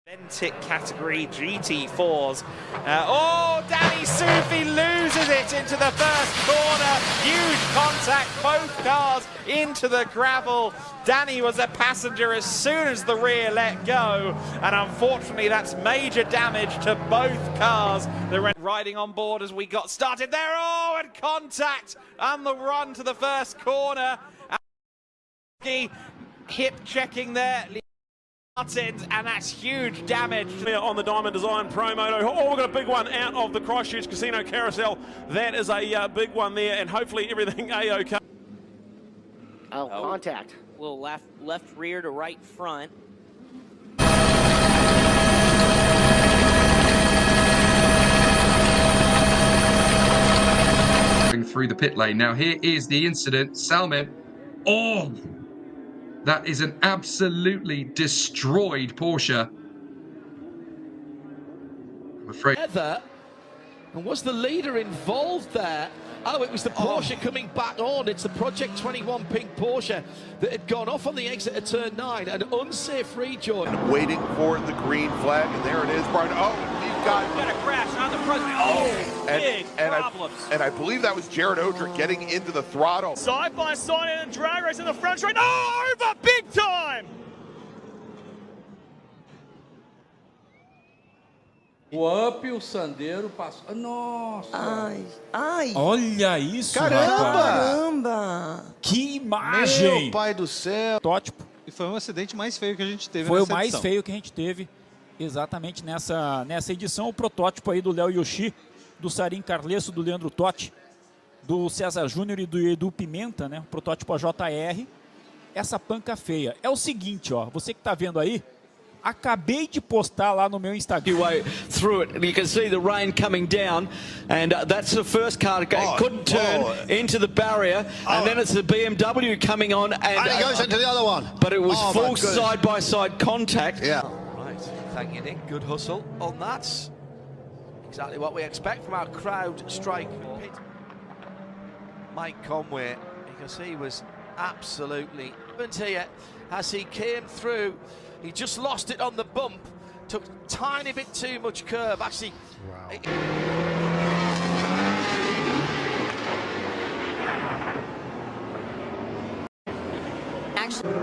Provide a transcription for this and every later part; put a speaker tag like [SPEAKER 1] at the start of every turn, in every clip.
[SPEAKER 1] Authentic category GT4s. Danny Sufi loses it into the first corner. Huge contact, both cars into the gravel. Danny was a passenger as soon as the rear let go, and unfortunately that's major damage to both cars. They're riding on board as we got started there. And contact on the run to the first corner. Hip checking there. And that's huge damage.
[SPEAKER 2] On the Diamond Design Pro Moto. Oh, we've got a big one out of the Christchurch Casino Carousel. That is a big one there, and hopefully everything A-OK.
[SPEAKER 3] Contact.
[SPEAKER 4] Little left rear to right front.
[SPEAKER 5] Through the pit lane. Now here is the incident. Salman. Oh! That is an absolutely destroyed Porsche. I'm afraid.
[SPEAKER 6] And was the leader involved there? Oh, it was the Porsche coming back on. It's the Project 21 pink Porsche that had gone off on the exit of turn 9. An unsafe rejoin.
[SPEAKER 7] And waiting for the green flag, and there it is, Brian. He's got
[SPEAKER 1] a crash on the front. Big problems.
[SPEAKER 7] I believe that was Jared Odrick getting into the throttle.
[SPEAKER 8] Side by side and drag race in the front straight. Over big time!
[SPEAKER 9] O Up e o Sandero passou. Nossa!
[SPEAKER 10] Ai! Olha isso,
[SPEAKER 3] Caramba!
[SPEAKER 10] Que imagem!
[SPEAKER 3] Meu pai do céu!
[SPEAKER 10] Protótipo.
[SPEAKER 8] E foi um acidente mais feio que a gente teve
[SPEAKER 10] Foi o mais feio que a gente teve exatamente nessa edição. O protótipo aí do Léo Yoshi, do Sarim Carlesso, do Leandro Totti, do César Júnior e do Edu Pimenta, né? O protótipo AJR. Essa panca feia. É o seguinte, ó. Você que tá vendo aí, acabei de postar lá no meu Instagram.
[SPEAKER 6] Through it, you can see the rain coming down, and that's the first car that couldn't turn into the barrier, and then it's the BMW coming on, and
[SPEAKER 3] it goes into the other one.
[SPEAKER 6] But it was full side-by-side contact.
[SPEAKER 3] Yeah.
[SPEAKER 11] Right, thank you, Nick. Good hustle on that. Exactly what we expect from our crowd strike. Mike Conway, you can see, was absolutely here as he came through. He just lost it on the bump, took a tiny bit too much curve. Actually,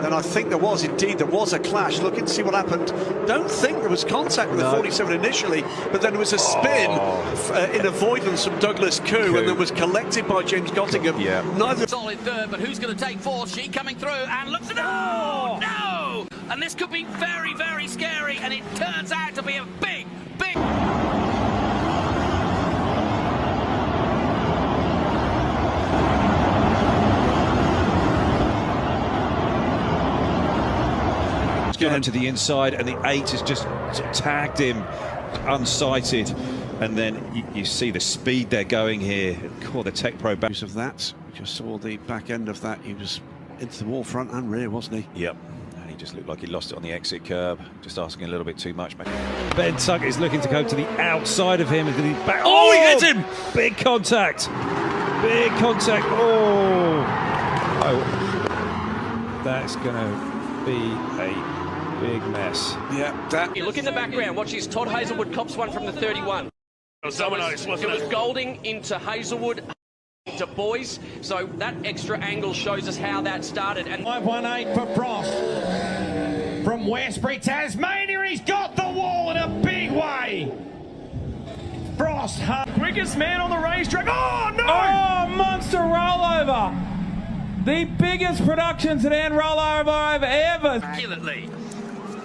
[SPEAKER 8] And I think there was a clash. Look and see what happened. Don't think there was contact with the 47 initially, but then there was a spin in avoidance from Douglas Koo, and then was collected by James Gottingham.
[SPEAKER 7] Yeah.
[SPEAKER 8] Neither.
[SPEAKER 4] Solid third, but who's going to take fourth? She coming through and looks at no! And this could be very, very scary, and it turns out to be a big.
[SPEAKER 8] Get him to the inside, and the 8 has just tagged him unsighted, and then you see the speed they're going here. The Tech Pro use of that. We just saw the back end of that. He was into the wall front and rear, wasn't he?
[SPEAKER 2] Yep. And he just looked like he lost it on the exit curb. Just asking a little bit too much. Ben Tuck is looking to go to the outside of him. He hits him! Big contact. Big contact. That's going to be a big mess.
[SPEAKER 8] Yeah,
[SPEAKER 4] You look in the background, watch this. Todd Hazelwood cops one from the 31. It was Golding into Hazelwood, into Boys. So that extra angle shows us how that started. And
[SPEAKER 8] 518 for Frost from Westbury, Tasmania. He's got the wall in a big way. Frost, quickest man on the racetrack. Oh no!
[SPEAKER 12] Oh, monster rollover! The biggest production sedan rollover I've ever.
[SPEAKER 4] Immaculately.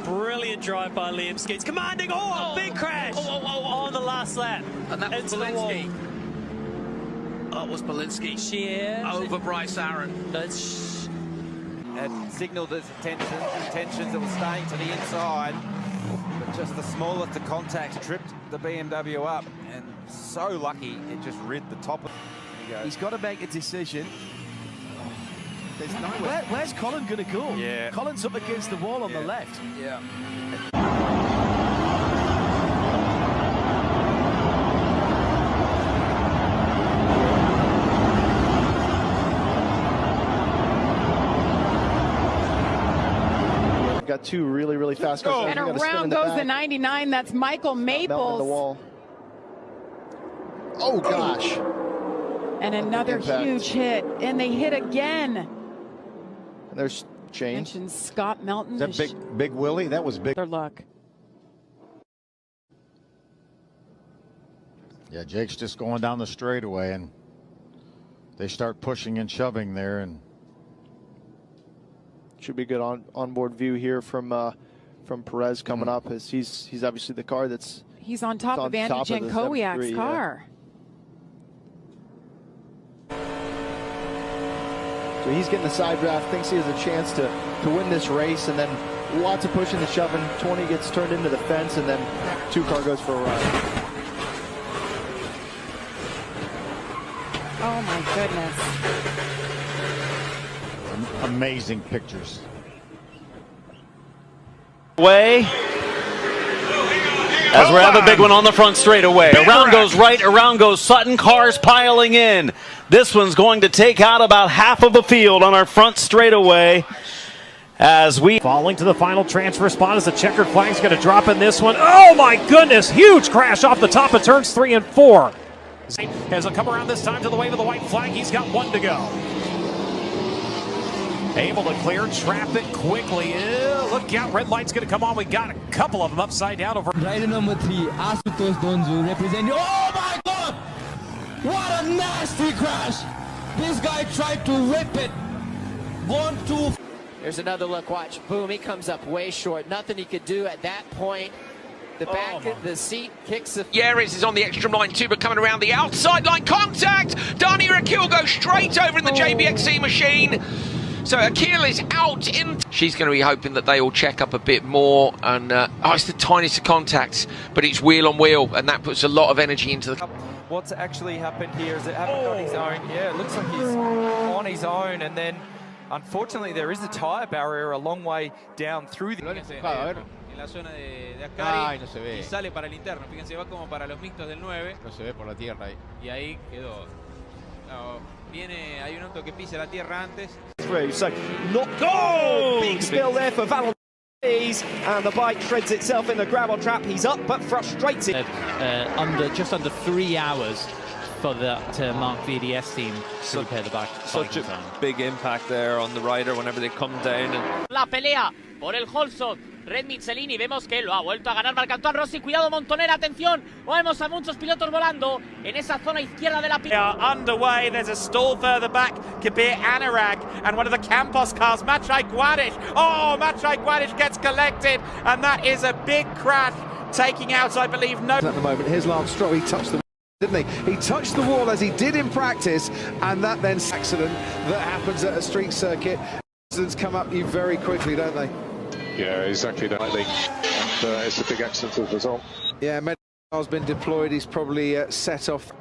[SPEAKER 8] Brilliant drive by Liam Skeets. Commanding, big crash on the last lap.
[SPEAKER 4] And that was Belinsky. Oh, it was Belinsky. Over Bryce Aaron.
[SPEAKER 1] And signalled his intentions that was staying to the inside. But just the smallest of contacts tripped the BMW up. And so lucky it just rid the top of it.
[SPEAKER 3] He's got to make a decision. There's nowhere. Where's Colin going to go?
[SPEAKER 1] Yeah.
[SPEAKER 3] Colin's up against the wall on the left.
[SPEAKER 1] Yeah.
[SPEAKER 3] Got got two really fast cars.
[SPEAKER 13] And around goes the 99. That's Michael Maples.
[SPEAKER 3] The wall. Oh gosh.
[SPEAKER 13] And another huge hit. And they hit again.
[SPEAKER 3] And there's Shane.
[SPEAKER 13] Mentioned Scott Melton.
[SPEAKER 14] Is that big Willie? That was big.
[SPEAKER 13] Their luck.
[SPEAKER 14] Yeah, Jake's just going down the straightaway, and they start pushing and shoving there, and
[SPEAKER 3] should be good onboard view here from Perez coming up, as he's obviously the car that's
[SPEAKER 13] he's on top of Andy Jankowiak's car.
[SPEAKER 3] So he's getting the side draft, thinks he has a chance to win this race, and then lots of pushing and shoving. 20 gets turned into the fence, and then 2 car goes for a ride.
[SPEAKER 13] Oh my goodness.
[SPEAKER 14] Amazing pictures.
[SPEAKER 15] Way. As we have a big one on the front straightaway. Around goes right, around goes Sutton, cars piling in. This one's going to take out about half of the field on our front straightaway. As we
[SPEAKER 2] falling to the final transfer spot as the checkered flag's going to drop in this one. Oh my goodness, huge crash off the top of turns 3 and 4. As he'll come around this time to the wave of the white flag, he's got 1 to go. Able to clear traffic quickly. Look out, red light's going to come on. We got a couple of them upside down over.
[SPEAKER 16] Rider number 3, Asutosh Donzu, representing. Oh my God! What a nasty crash! This guy tried to rip it. 1, 2.
[SPEAKER 17] There's another look. Watch. Boom. He comes up way short. Nothing he could do at that point. The back of the seat kicks the...
[SPEAKER 4] Yaris is on the extra line too, but coming around the outside line. Contact! Dani Rakil goes straight over in the JBXC machine. So Akil is out in... She's going to be hoping that they all check up a bit more. And it's the tiniest of contacts, but it's wheel on wheel, and that puts a lot of energy into the...
[SPEAKER 18] What's actually happened here is it happened on his own. Yeah, it looks like he's on his own, and then unfortunately there is a tyre barrier a long way down through the...
[SPEAKER 19] La zona de Ascari, no se ve. Y sale para el interno, fíjense, va como para los mixtos del 9.
[SPEAKER 18] No se ve por la tierra ahí.
[SPEAKER 19] Y ahí quedó. No, viene, hay un auto que pisa la tierra antes.
[SPEAKER 20] So, not big spill there for Valentine, and the bike shreds itself in the gravel trap. He's up but frustrated.
[SPEAKER 21] Just under 3 hours for that Mark VDS team to repair the bike.
[SPEAKER 22] Such a big impact there on the rider whenever they come down. And
[SPEAKER 23] la pelea por el Holson. Red Michelini, vemos que lo ha vuelto a ganar Marc-Antoine Rossi. Cuidado Montonera, atención. Vemos a muchos pilotos volando en esa zona izquierda de la pista.
[SPEAKER 1] They are underway. There's a stall further back. Kabir Anurag and one of the Campos cars, Maciej Guadish. Oh, Maciej Guadish gets collected, and that is a big crash, taking out, I believe, no...
[SPEAKER 24] At the moment, here's Lance Stroll. He touched the... didn't he? He touched the wall as he did in practice, and that then accident that happens at a street circuit. Accidents come up you very quickly, don't they?
[SPEAKER 7] Yeah, exactly that. And it's a big accident as a result.
[SPEAKER 24] Yeah, Medical's been deployed. He's probably set off.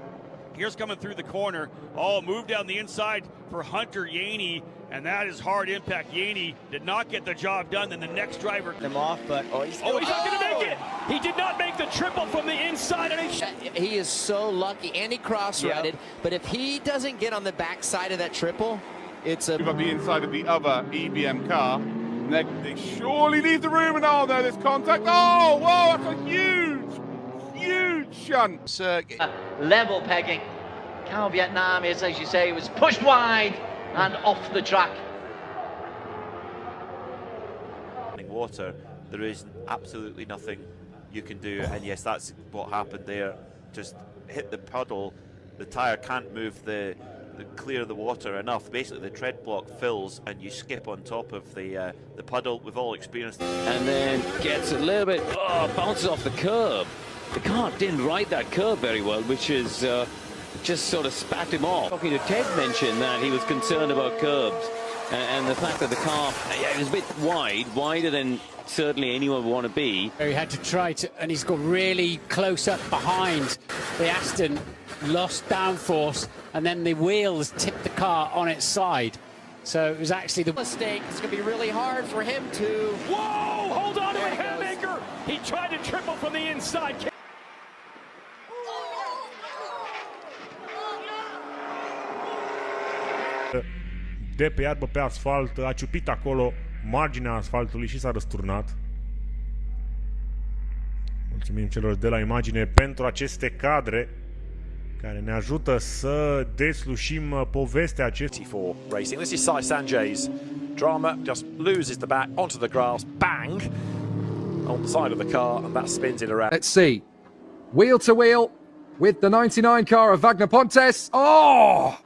[SPEAKER 25] Here's coming through the corner. Oh, move down the inside for Hunter Yaney, and that is hard impact. Yaney did not get the job done. Then the next driver
[SPEAKER 20] them off, but
[SPEAKER 25] he's not going to make it. He did not make the triple from the inside. And
[SPEAKER 17] he is so lucky, and he cross-rided. But if he doesn't get on the back side of that triple, it's a...
[SPEAKER 7] Move up the inside of the other EBM car. They surely leave the room, and oh no, there's contact. Oh, whoa, that's a huge shunt.
[SPEAKER 23] Level pegging. Cal Vietnam is, as you say, was pushed wide and off the track.
[SPEAKER 26] Water, there is absolutely nothing you can do, and yes, that's what happened there. Just hit the puddle. The tyre can't move clear the water enough. Basically the tread block fills and you skip on top of the puddle. We've all experienced it.
[SPEAKER 15] And then gets a little bit, bounces off the curb. The car didn't ride that curb very well, which is just sort of spat him off. Talking to Ted mentioned that he was concerned about curbs and the fact that the car, it was a bit wider than certainly anyone would want to be.
[SPEAKER 21] He had to try to, and he's got really close up behind the Aston, lost downforce, and then the wheels tipped the car on its side. So it was actually the
[SPEAKER 17] mistake. It's going to be really hard for him to...
[SPEAKER 25] Whoa! Hold on to it, Haymaker! He tried to triple from the inside.
[SPEAKER 27] De pe iarbă, pe asfalt, a ciupit acolo
[SPEAKER 5] marginea asfaltului și s-a răsturnat. Mulțumim celor de la imagine pentru aceste cadre care ne ajută să deslușim povestea acestei.
[SPEAKER 6] Racing. This is Sai Sanjay's drama. Just loses the back onto the grass. Bang! On the side of the car, and that spins it around.
[SPEAKER 9] Let's see. Wheel to wheel with the 99 car of Wagner Pontes. Oh!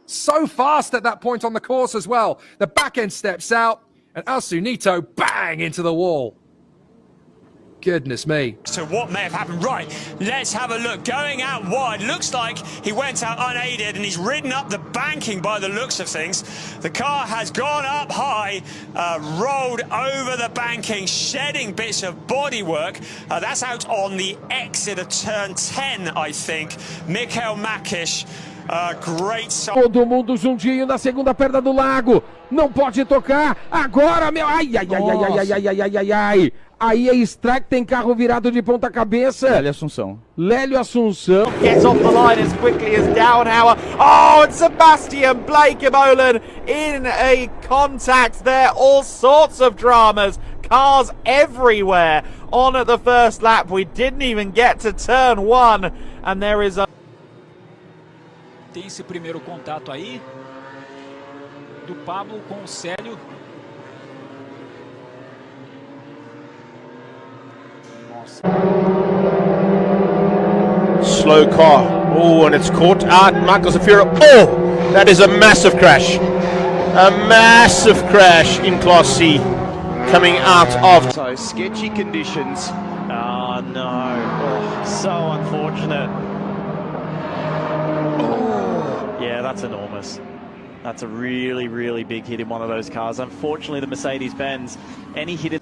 [SPEAKER 9] So fast at that point on the course as well. The back end steps out, and Asunito, bang, into the wall. Goodness me.
[SPEAKER 10] So what may have happened? Right, let's have a look. Going out wide, looks like he went out unaided and he's ridden up the banking by the looks of things. The car has gone up high, rolled over the banking, shedding bits of bodywork. That's out on the exit of turn 10, I think. Mikael Makish, great...
[SPEAKER 11] Todo mundo juntinho na segunda perna do lago. Não pode tocar. Agora, meu... Ai, ai, ai, ai, ai, ai, ai, ai, ai, ai. Aí é strike, tem carro virado de ponta cabeça. Lélio Assunção. Lélio Assunção.
[SPEAKER 1] Gets off the line as quickly as Downhour. Oh, and Sebastian Blake-Imolen in a contact there. All sorts of dramas. Cars everywhere on at the first lap. We didn't even get to turn 1. And there is a...
[SPEAKER 12] Tem esse primeiro contato aí do Pablo com o Célio.
[SPEAKER 27] Slow car. Oh, and it's caught out. Michael Zafira. Oh, that is a massive crash. A massive crash in Class C coming out of.
[SPEAKER 28] So sketchy conditions. Oh no. Oh, so unfortunate. Oh. Yeah, that's enormous. That's a really, really big hit in one of those cars. Unfortunately, the Mercedes-Benz, any hit in...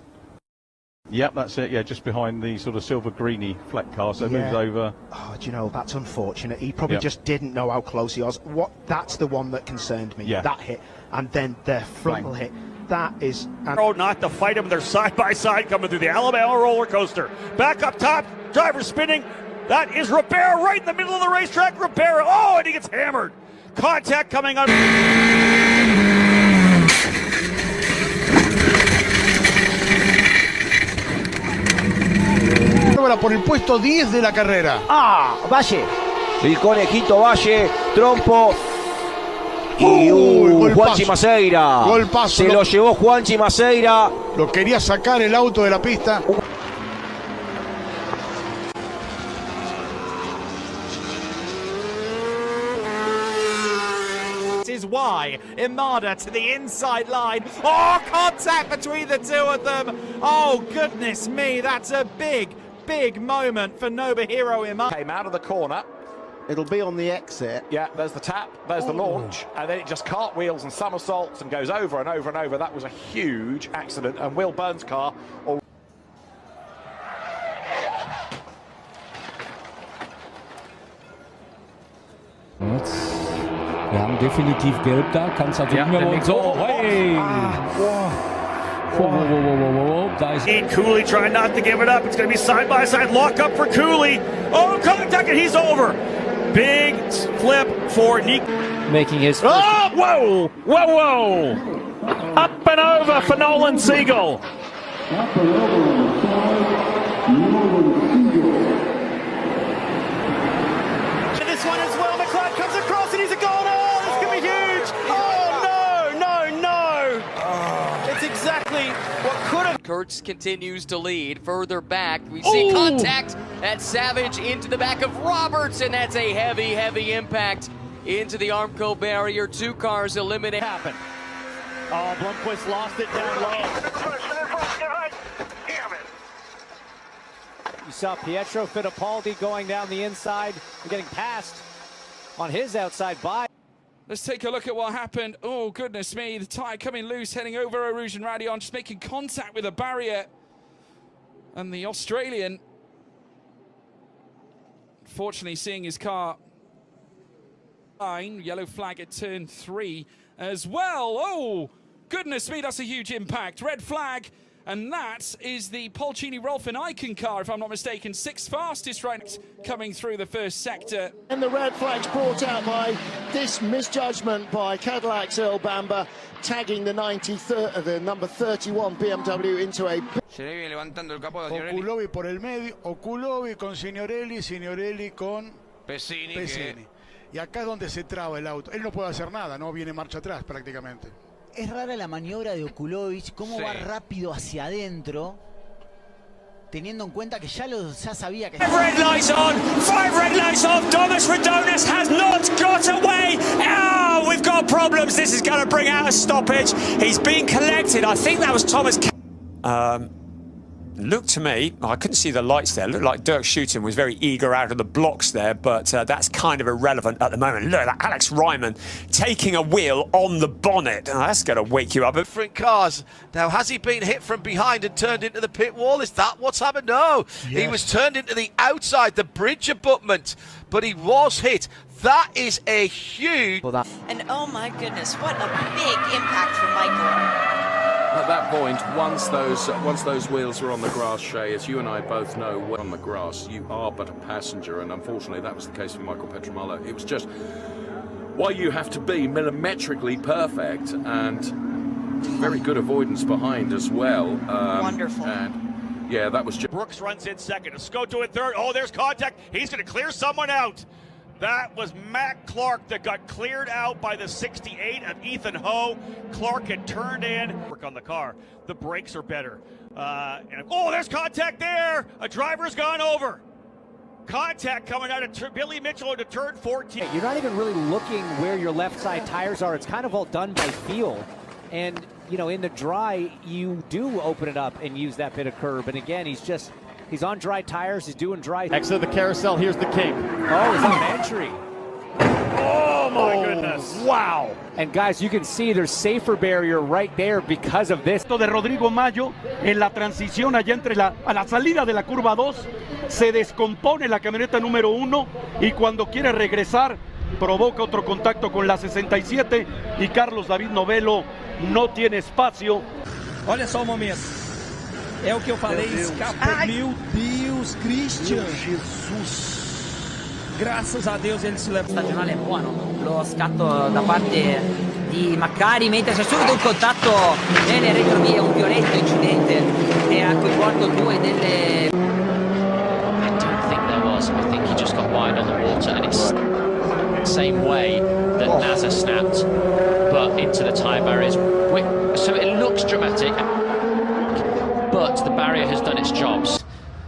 [SPEAKER 29] Yep, that's it. Yeah, just behind the sort of silver greeny flat car, so it moves over.
[SPEAKER 30] Oh, do you know, that's unfortunate. He probably just didn't know how close he was. That's the one that concerned me. Yeah. That hit, and then the frontal hit. That is...
[SPEAKER 25] Not to fight him. They're side by side coming through the Alabama roller coaster. Back up top, driver spinning. That is Ribera right in the middle of the racetrack. Ribera, oh, and he gets hammered. Contact coming on.
[SPEAKER 28] Por el puesto 10 de la carrera.
[SPEAKER 31] Ah, Valle. El conejito Valle, trompo. Y Juanchi Maceira.
[SPEAKER 28] Golpazo.
[SPEAKER 31] Se lo llevó Juanchi Maceira.
[SPEAKER 28] Lo quería sacar el auto de la pista.
[SPEAKER 1] Is why Imada to the inside line. Oh, contact between the two of them. Oh, goodness me, that's a big moment for Nobuhiro Imada.
[SPEAKER 28] Came out of the corner.
[SPEAKER 30] It'll be on the exit.
[SPEAKER 28] Yeah, there's the tap, there's the launch, and then it just cartwheels and somersaults and goes over and over and over. That was a huge accident, and Will Burns' car...
[SPEAKER 12] Wir haben definitiv Gelb da, kann es also nicht mehr so. Hey!
[SPEAKER 25] Cooley trying not to give it up. It's going to be side by side lock up for Cooley. Oh, contact, and he's over. Big flip for Nick.
[SPEAKER 12] Making his.
[SPEAKER 25] Oh, whoa, whoa, whoa! Up and over for Nolan Siegel.
[SPEAKER 1] This one as well. McLeod comes across and he's a goal. Oh, this could be huge. Oh, no. It's exactly what could have.
[SPEAKER 17] Kurtz continues to lead. Further back, we see contact at Savage into the back of Roberts, and that's a heavy impact into the Armco barrier. 2 cars eliminated.
[SPEAKER 28] Happened. Oh, Blomqvist lost it down low.
[SPEAKER 12] You saw Pietro Fittipaldi going down the inside and getting passed on his outside by.
[SPEAKER 32] Let's take a look at what happened. Oh, goodness me. The tyre coming loose, heading over Erosion Radion, just making contact with a barrier. And the Australian, fortunately, seeing his car line, yellow flag at turn 3 as well. Oh, goodness me, that's a huge impact. Red flag And that is the Polcini Rolfin Icon car, if I'm not mistaken. 6th fastest right now, coming through the first sector.
[SPEAKER 2] And the red flag's brought out by this misjudgment by Cadillac's Earl Bamber, tagging the number 31 BMW into a...
[SPEAKER 3] Se le viene levantando el capó a Signorelli.
[SPEAKER 4] Oculovi por el medio, Oculovi con Signorelli, Signorelli con
[SPEAKER 3] Pesini.
[SPEAKER 4] Pesini. Y acá es donde se traba el auto. Él no puede hacer nada, no viene marcha atrás prácticamente.
[SPEAKER 8] Es rara la maniobra de Okulovic, cómo va rápido hacia adentro, teniendo en cuenta que ya sabía que...
[SPEAKER 10] 5 red lights on, 5 red lights off, Thomas Radonis has not got away. Oh, we've got problems. This is going to bring out a stoppage. He's being collected. I think that was Thomas... Looked to me, I couldn't see the lights there. Looked like Dirk Schuiten was very eager out of the blocks there, but that's kind of irrelevant at the moment. Look at that, Alex Ryman taking a wheel on the bonnet. Oh, that's going to wake you up.
[SPEAKER 13] Different cars. Now, has he been hit from behind and turned into the pit wall? Is that what's happened? No, he was turned into the outside, the bridge abutment, but he was hit. That is a huge...
[SPEAKER 14] And oh my goodness, what a big impact for Michael.
[SPEAKER 16] At that point, once those wheels were on the grass, Shay, as you and I both know, when on the grass, you are but a passenger, and unfortunately that was the case for Michael Petromalo. It was just why you have to be millimetrically perfect, and very good avoidance behind as well.
[SPEAKER 14] Wonderful.
[SPEAKER 16] And yeah, that was just...
[SPEAKER 25] Brooks runs in second. Escoto in third. Oh, there's contact. He's going to clear someone out. That was Matt Clark that got cleared out by the 68 of Ethan Ho. Clark had turned in. Work on the car. The brakes are better. Oh, there's contact there. A driver's gone over. Contact coming out of Billy Mitchell into turn 14.
[SPEAKER 12] You're not even really looking where your left side tires are. It's kind of all done by feel. And, you know, in the dry, you do open it up and use that bit of curb. And again, he's on dry tires, he's doing dry.
[SPEAKER 18] Exit the carousel, here's the king.
[SPEAKER 12] Oh, he's on entry.
[SPEAKER 18] Oh my goodness.
[SPEAKER 12] Wow. And guys, you can see there's safer barrier right there because of this.
[SPEAKER 19] De Rodrigo Mayo en la transición allá a la salida de la curva 2 se descompone la camioneta número 1 y cuando quiere regresar provoca otro contacto con la 67 y Carlos David Novello no tiene espacio.
[SPEAKER 18] Olha só o momento. É o que eu falei, escapou. Meu Deus, Christian. Meu Jesus. Graças a Deus ele se levou.
[SPEAKER 14] Stagionale buono, lo scatto da parte di Maccari, mentre c'è subito un contatto nelle retrovie, un violento incidente che ha coinvolto due delle...
[SPEAKER 20] I don't think there was. I think he just got wide on the water, and it's the same way that NASA snapped, but into the tyre barriers. So it looks dramatic. But the barrier has done its jobs.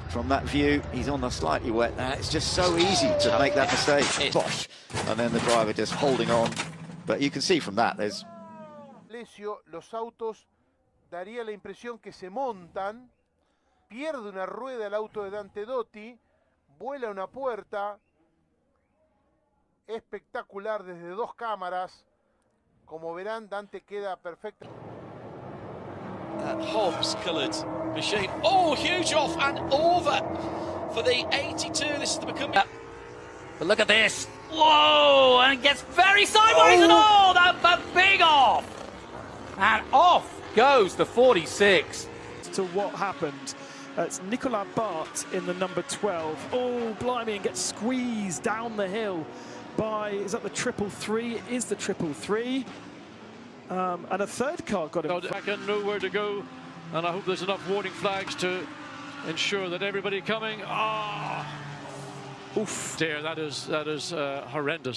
[SPEAKER 22] From that view, he's on the slightly wet now. It's just so easy to make that mistake. Bosh. And then the driver just holding on. But you can see from that, there's...
[SPEAKER 4] Los autos daría la impresión que se montan, pierde una rueda el auto de Dante Dotti, vuela una puerta, espectacular desde dos cámaras. Como verán, Dante queda perfecto.
[SPEAKER 24] Hobbs-coloured machine. Oh, huge off and over for the 82. This is the McCumbee.
[SPEAKER 14] But look at this. Whoa, and it gets very sideways and all that, but big off.
[SPEAKER 18] And off goes the 46.
[SPEAKER 33] To what happened. It's Nicolas Bart in the number 12. Oh, blimey, and gets squeezed down the hill by, is that the 333? It is the 333. And a third car got him.
[SPEAKER 18] Back and nowhere to go, and I hope there's enough warning flags to ensure that everybody coming. Oof! Dear, that is horrendous.